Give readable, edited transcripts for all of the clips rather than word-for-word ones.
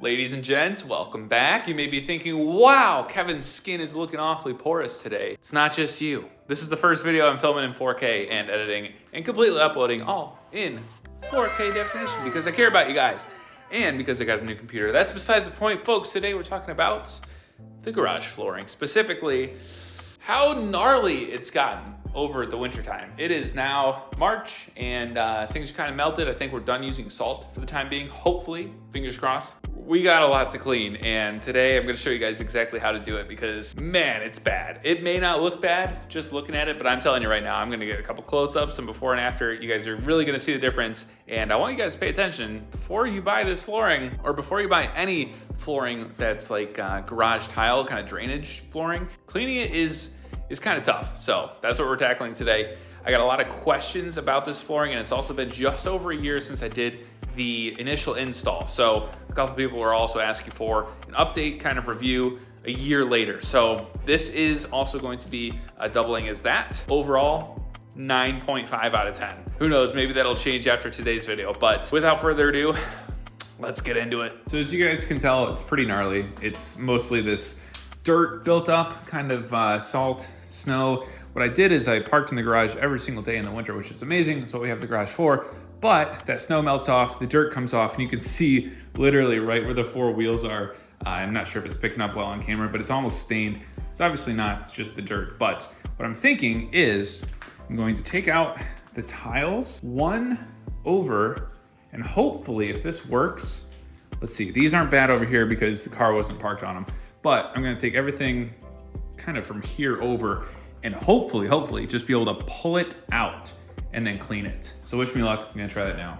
Ladies and gents, welcome back. You may be thinking, wow, Kevin's skin is looking awfully porous today. It's not just you. This is the first video I'm filming in 4K and editing and completely uploading all in 4K definition because I care about you guys and because I got a new computer. That's besides the point, folks. Today we're talking about the garage flooring, specifically how gnarly it's gotten over the winter time. It is now March and things are kind of melted. I think we're done using salt for the time being, hopefully, fingers crossed. We got a lot to clean, and today I'm gonna show you guys exactly how to do it because, man, it's bad. It may not look bad just looking at it, but I'm telling you right now, I'm gonna get a couple close-ups and before and after. You guys are really gonna see the difference, and I want you guys to pay attention before you buy this flooring, or before you buy any flooring that's like garage tile, kind of drainage flooring. Cleaning it is kind of tough, so that's what we're tackling today. I got a lot of questions about this flooring, and it's also been just over a year since I did the initial install. So a couple people were also asking for an update kind of review a year later. So this is also going to be doubling as that. Overall, 9.5 out of 10. Who knows, maybe that'll change after today's video. But without further ado, let's get into it. So as you guys can tell, it's pretty gnarly. It's mostly this dirt built up, kind of salt, snow. What I did is I parked in the garage every single day in the winter, which is amazing. That's what we have the garage for. But that snow melts off, the dirt comes off, and you can see literally right where the four wheels are. I'm not sure if it's picking up well on camera, but it's almost stained. It's obviously not, it's just the dirt. But what I'm thinking is I'm going to take out the tiles one over, and hopefully if this works, let's see, these aren't bad over here because the car wasn't parked on them. But I'm gonna take everything kind of from here over and hopefully just be able to pull it out and then clean it. So wish me luck, I'm gonna try that now.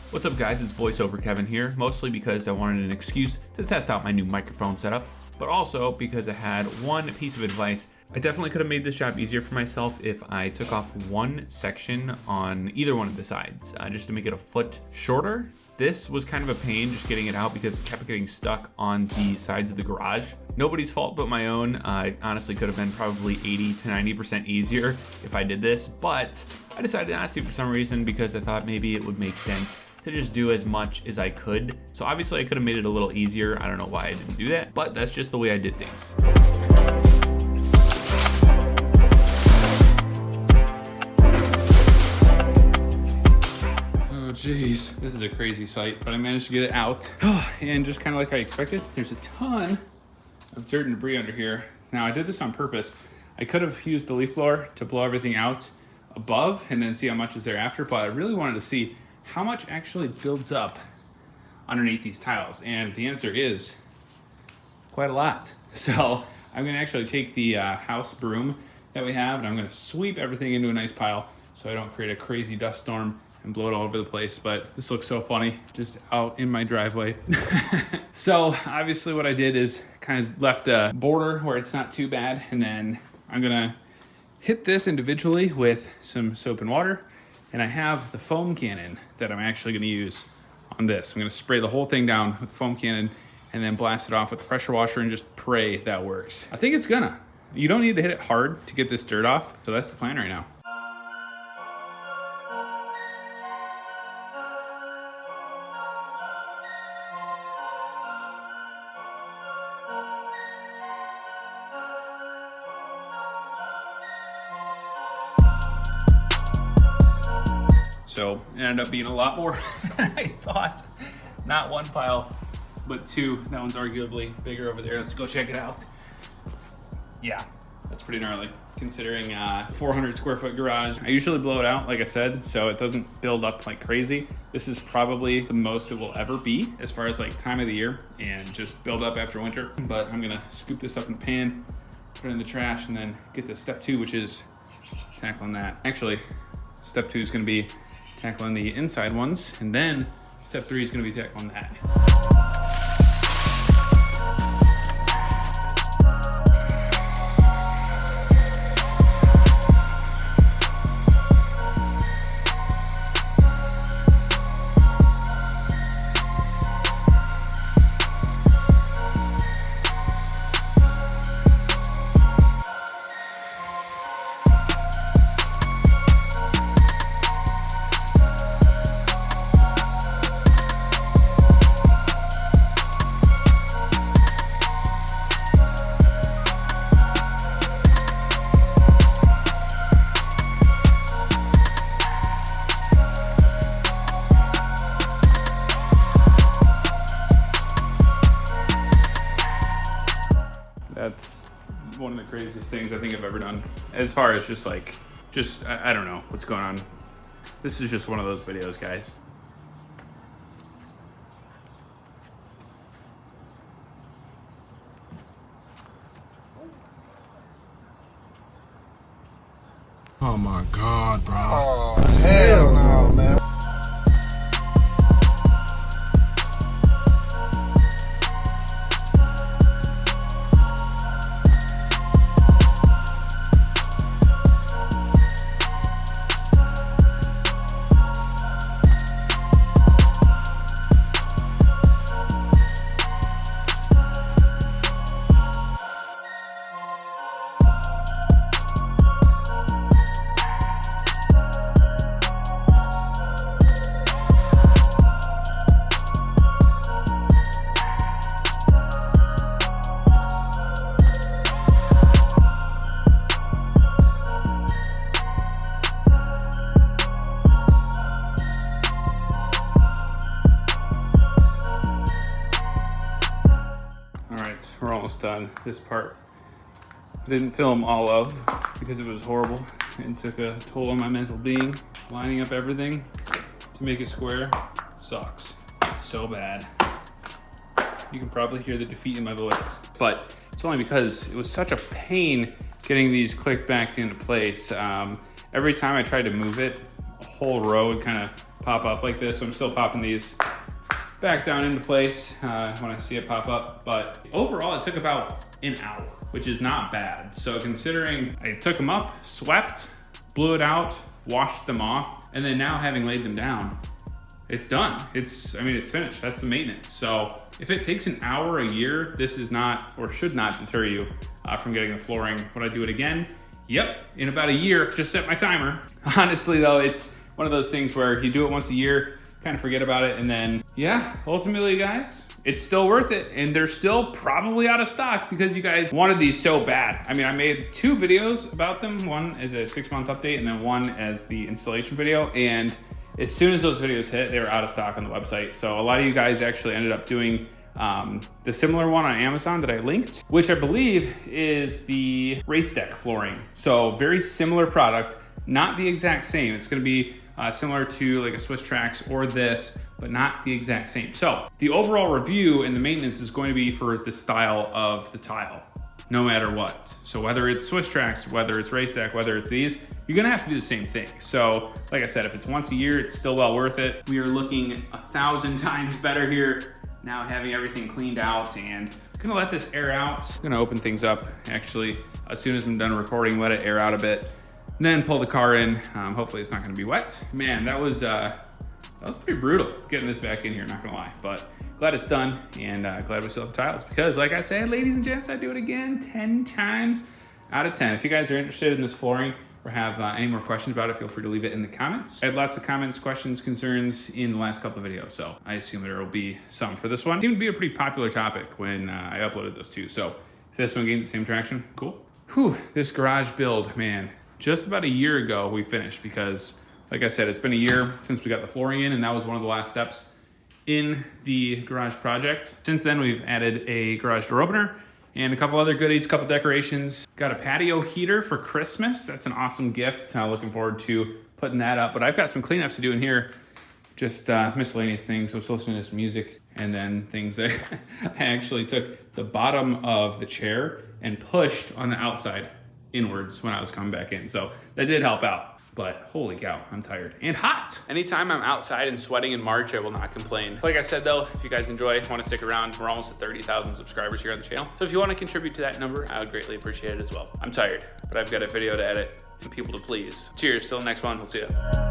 What's up guys, it's VoiceOver Kevin here, mostly because I wanted an excuse to test out my new microphone setup, but also because I had one piece of advice. I definitely could have made this job easier for myself if I took off one section on either one of the sides, just to make it a foot shorter. This was kind of a pain just getting it out because it kept getting stuck on the sides of the garage. Nobody's fault but my own. I honestly could have been probably 80 to 90% easier if I did this, but I decided not to for some reason because I thought maybe it would make sense to just do as much as I could. So obviously I could have made it a little easier. I don't know why I didn't do that, but that's just the way I did things. Jeez, this is a crazy sight, but I managed to get it out. And just kind of like I expected, there's a ton of dirt and debris under here. Now I did this on purpose. I could have used the leaf blower to blow everything out above and then see how much is there after, but I really wanted to see how much actually builds up underneath these tiles. And the answer is quite a lot. So I'm gonna actually take the house broom that we have and I'm gonna sweep everything into a nice pile so I don't create a crazy dust storm and blow it all over the place. But this looks so funny just out in my driveway. So obviously what I did is kind of left a border where it's not too bad, and then I'm gonna hit this individually with some soap and water, and I have the foam cannon that I'm actually gonna use on this. I'm gonna spray the whole thing down with the foam cannon and then blast it off with the pressure washer and just pray that works. I think it's gonna. You don't need to hit it hard to get this dirt off, so that's the plan right now. So it ended up being a lot more than I thought. Not one pile, but two. That one's arguably bigger over there. Let's go check it out. Yeah, that's pretty gnarly considering 400 square foot garage. I usually blow it out, like I said, so it doesn't build up like crazy. This is probably the most it will ever be as far as like time of the year and just build up after winter. But I'm gonna scoop this up in the pan, put it in the trash, and then get to step two, which is tackling that. Actually, step two is gonna be tackling the inside ones, and then step three is gonna be tackling that. craziest things I think I've ever done. As far as just like, I don't know what's going on. This is just one of those videos, guys. Oh my God, bro. Oh, hell no, man. We're almost done. This part I didn't film all of because it was horrible and took a toll on my mental being. Lining up everything to make it square sucks so bad. You can probably hear the defeat in my voice, but it's only because it was such a pain getting these clicked back into place. Every time I tried to move it, a whole row would kind of pop up like this. So I'm still popping these back down into place when I see it pop up. But overall, it took about an hour, which is not bad. So considering I took them up, swept, blew it out, washed them off, and then now having laid them down, it's done. It's finished. That's the maintenance. So if it takes an hour a year, this is not, or should not deter you from getting the flooring. Would I do it again? Yep, in about a year. Just set my timer. Honestly though, it's one of those things where you do it once a year, kind of forget about it, and then yeah, ultimately guys, it's still worth it, and they're still probably out of stock because you guys wanted these so bad. I mean, I made 2 videos about them, one as a 6-month update and then one as the installation video, and as soon as those videos hit, they were out of stock on the website. So a lot of you guys actually ended up doing the similar one on Amazon that I linked, which I believe is the race deck flooring. So very similar product, not the exact same. It's gonna be similar to like a Swiss Trax or this, but not the exact same. So the overall review and the maintenance is going to be for the style of the tile, no matter what. So whether it's Swiss Trax, whether it's race deck, whether it's these, you're gonna have to do the same thing. So like I said, if it's once a year, it's still well worth it. We are looking 1,000 times better here now, having everything cleaned out, and I'm gonna let this air out. I'm gonna open things up actually as soon as I'm done recording, let it air out a bit, then pull the car in. Hopefully it's not gonna be wet. Man, that was pretty brutal getting this back in here, not gonna lie, but glad it's done, and glad we still have the tiles, because like I said, ladies and gents, I do it again 10 times out of 10. If you guys are interested in this flooring or have any more questions about it, feel free to leave it in the comments. I had lots of comments, questions, concerns in the last couple of videos, so I assume there will be some for this one. It seemed to be a pretty popular topic when I uploaded those 2, so if this one gains the same traction, cool. Whew, this garage build, man. Just about a year ago we finished, because like I said, it's been a year since we got the flooring in, and that was one of the last steps in the garage project. Since then, we've added a garage door opener and a couple other goodies, a couple decorations. Got a patio heater for Christmas. That's an awesome gift. Looking forward to putting that up. But I've got some cleanups to do in here, just miscellaneous things. So I was listening to some music, and then things that I actually took the bottom of the chair and pushed on the outside inwards when I was coming back in. So that did help out. But holy cow, I'm tired and hot. Anytime I'm outside and sweating in March, I will not complain. Like I said though, if you guys enjoy, want to stick around, we're almost at 30,000 subscribers here on the channel. So if you want to contribute to that number, I would greatly appreciate it as well. I'm tired, but I've got a video to edit and people to please. Cheers, till the next one, we'll see ya.